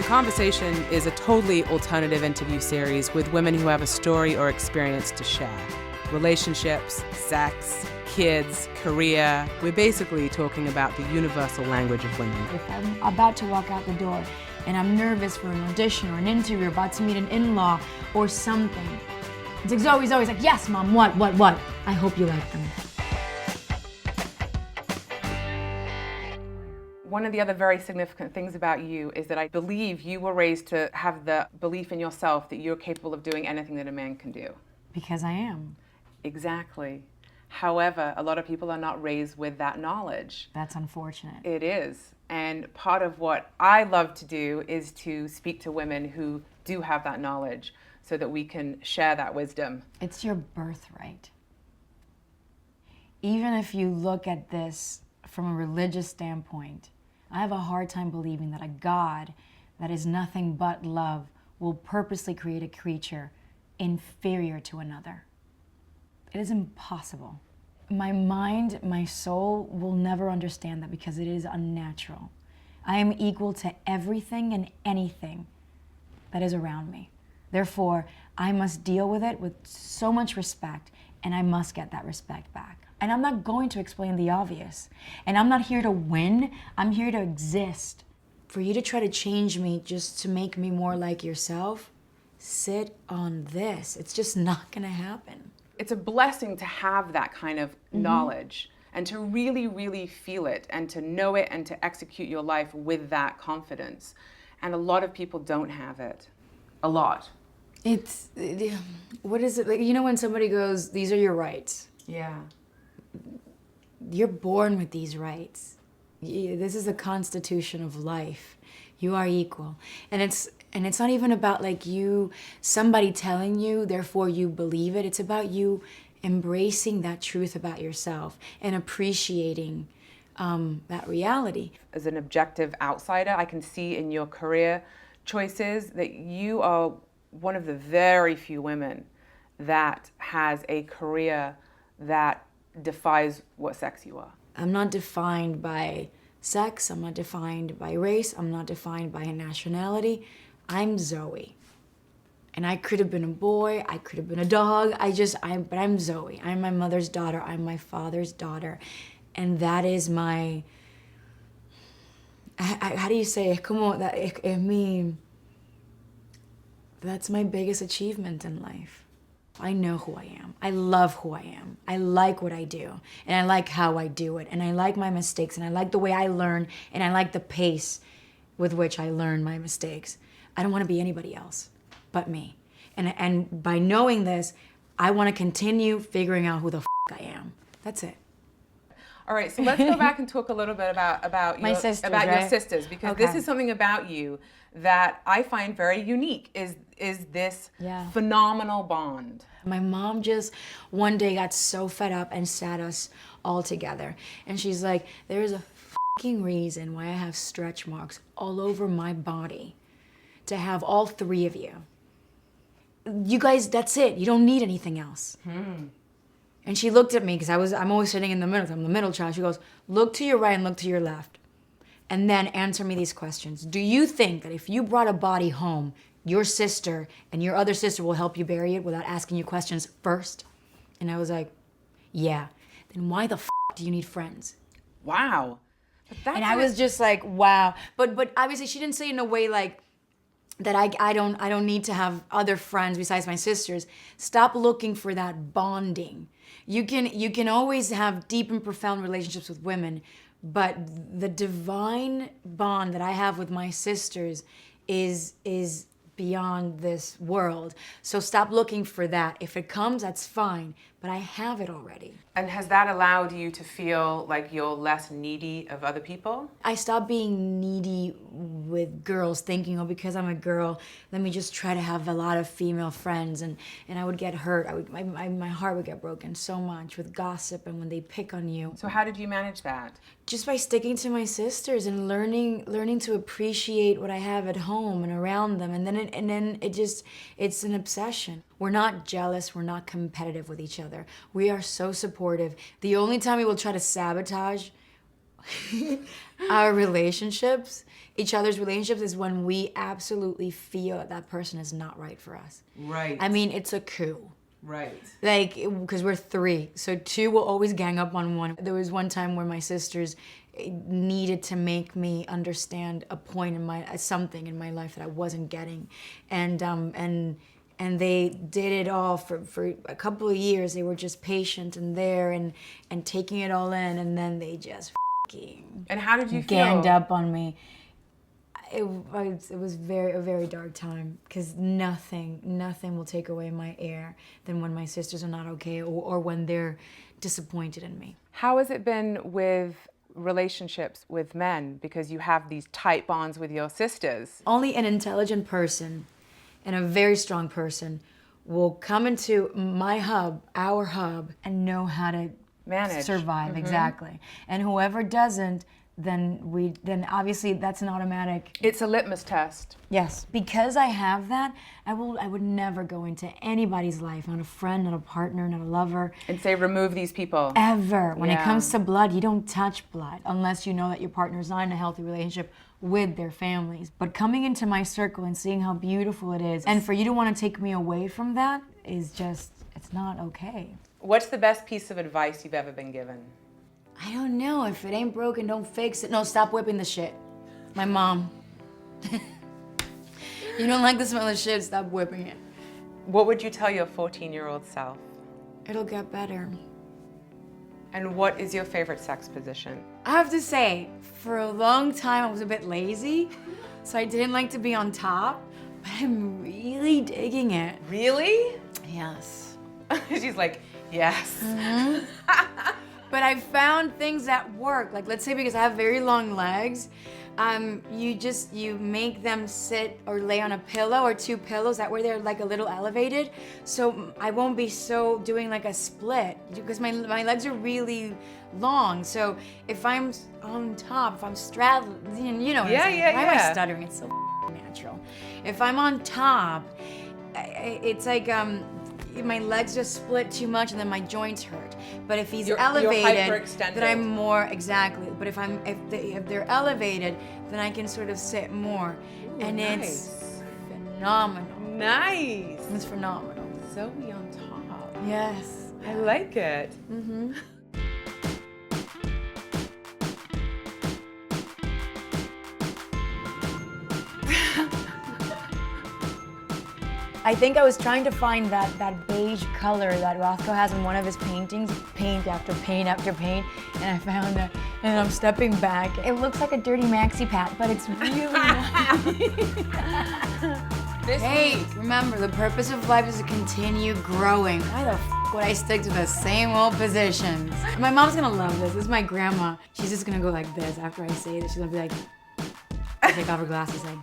Conversation is a totally alternative interview series with women who have a story or experience to share. Relationships, sex, kids, career. We're basically talking about the universal language of women. If I'm about to walk out the door and I'm nervous for an audition or an interview, or about to meet an in-law or something, it's like Zoe's always like, yes, Mom, what? I hope you like them. One of the other very significant things about you is that I believe you were raised to have the belief in yourself that you're capable of doing anything that a man can do. Because I am. Exactly. However, a lot of people are not raised with that knowledge. That's unfortunate. It is. And part of what I love to do is to speak to women who do have that knowledge so that we can share that wisdom. It's your birthright. Even if you look at this from a religious standpoint, I have a hard time believing that a God that is nothing but love will purposely create a creature inferior to another. It is impossible. My mind, my soul will never understand that because it is unnatural. I am equal to everything and anything that is around me. Therefore, I must deal with it with so much respect, and I must get that respect back. And I'm not going to explain the obvious. And I'm not here to win, I'm here to exist. For you to try to change me just to make me more like yourself, sit on this. It's just not gonna happen. It's a blessing to have that kind of knowledge and to really, really feel it and to know it and to execute your life with that confidence. And a lot of people don't have it. A lot. What is it, like, you know when somebody goes, these are your rights? Yeah. You're born with these rights. This is the constitution of life. You are equal. And it's not even about like somebody telling you, therefore you believe it. It's about you embracing that truth about yourself and appreciating that reality. As an objective outsider, I can see in your career choices that you are one of the very few women that has a career that defies what sex you are. I'm not defined by sex, I'm not defined by race, I'm not defined by a nationality. I'm Zoe. And I could have been a boy, I could have been a dog, but I'm Zoe. I'm my mother's daughter, I'm my father's daughter. And that is my, how do you say, that's my biggest achievement in life. I know who I am. I love who I am. I like what I do, and I like how I do it, and I like my mistakes, and I like the way I learn, and I like the pace with which I learn my mistakes. I don't want to be anybody else but me. And by knowing this, I want to continue figuring out who the I am. That's it. All right, so let's go back and talk a little bit about My sisters, your right? sisters, because Okay. this is something about you that I find very unique, is this phenomenal bond. My mom just one day got so fed up and sat us all together. And she's like, there is a fucking reason why I have stretch marks all over my body to have all three of you. You guys, that's it. You don't need anything else. And she looked at me, because I'm always sitting in the middle. I'm the middle child. She goes, look to your right and look to your left. And then answer me these questions. Do you think that if you brought a body home, your sister and your other sister will help you bury it without asking you questions first? And I was like, yeah. Then why the do you need friends? Wow. And I was just like, wow. But obviously she didn't say it in a way like that I don't need to have other friends besides my sisters. Stop looking for that bonding. You can always have deep and profound relationships with women, but the divine bond that I have with my sisters is beyond this world. So stop looking for that. If it comes, that's fine, but I have it already. And has that allowed you to feel like you're less needy of other people? I stopped being needy with girls, thinking, oh, because I'm a girl, let me just try to have a lot of female friends, and I would get hurt. My heart would get broken so much with gossip and when they pick on you. So how did you manage that? Just by sticking to my sisters and learning to appreciate what I have at home and around them, and then it's an obsession. We're not jealous, we're not competitive with each other. We are so supportive. The only time we will try to sabotage our relationships, each other's relationships, is when we absolutely feel that person is not right for us. Right. I mean, it's a coup. Right. Like, because we're three, so two will always gang up on one. There was one time where my sisters needed to make me understand a point in something in my life that I wasn't getting, and they did it all for a couple of years. They were just patient and there and taking it all in, and then they just And how did you feel? ganged up on me. It was a very dark time, because nothing will take away my air than when my sisters are not okay, or when they're disappointed in me. How has it been with relationships with men? Because you have these tight bonds with your sisters. Only an intelligent person and a very strong person will come into our hub, and know how to Manage. survive. Exactly. And whoever doesn't, then obviously that's an automatic. It's a litmus test. Yes. Because I have that, I would never go into anybody's life, not a friend, not a partner, not a lover. And say, remove these people. Ever. When it Yeah. comes to blood, you don't touch blood unless you know that your partner's not in a healthy relationship with their families. But coming into my circle and seeing how beautiful it is, and for you to want to take me away from that is just, it's not okay. What's the best piece of advice you've ever been given? I don't know. If it ain't broken, don't fix it. No, stop whipping the shit. My mom. You don't like the smell of shit, stop whipping it. What would you tell your 14-year-old self? It'll get better. And what is your favorite sex position? I have to say, for a long time I was a bit lazy, so I didn't like to be on top, but I'm really digging it. Really? Yes. She's like, yes. But I found things that work. Like, let's say, because I have very long legs, you make them sit or lay on a pillow or two pillows. That way they're like a little elevated. So I won't be so doing like a split, because my legs are really long. So if I'm on top, if I'm straddling, you know what I'm saying? Why am I stuttering? It's so natural. If I'm on top, it's like, my legs just split too much, and then my joints hurt. But if he's elevated, you're hyperextended. then I'm more, exactly. But if they're elevated, then I can sort of sit more. Ooh, and nice. It's phenomenal. Nice. It's phenomenal. Zoe on top. Yes. I like it. Mm-hmm. I think I was trying to find that beige color that Rothko has in one of his paintings, paint after paint after paint, and I found it, and I'm stepping back. It looks like a dirty maxi pad, but it's really nice. Hey, remember, the purpose of life is to continue growing. Why the f would I stick to the same old positions? My mom's gonna love this. This is my grandma. She's just gonna go like this after I say this. She's gonna be like, take off her glasses, like,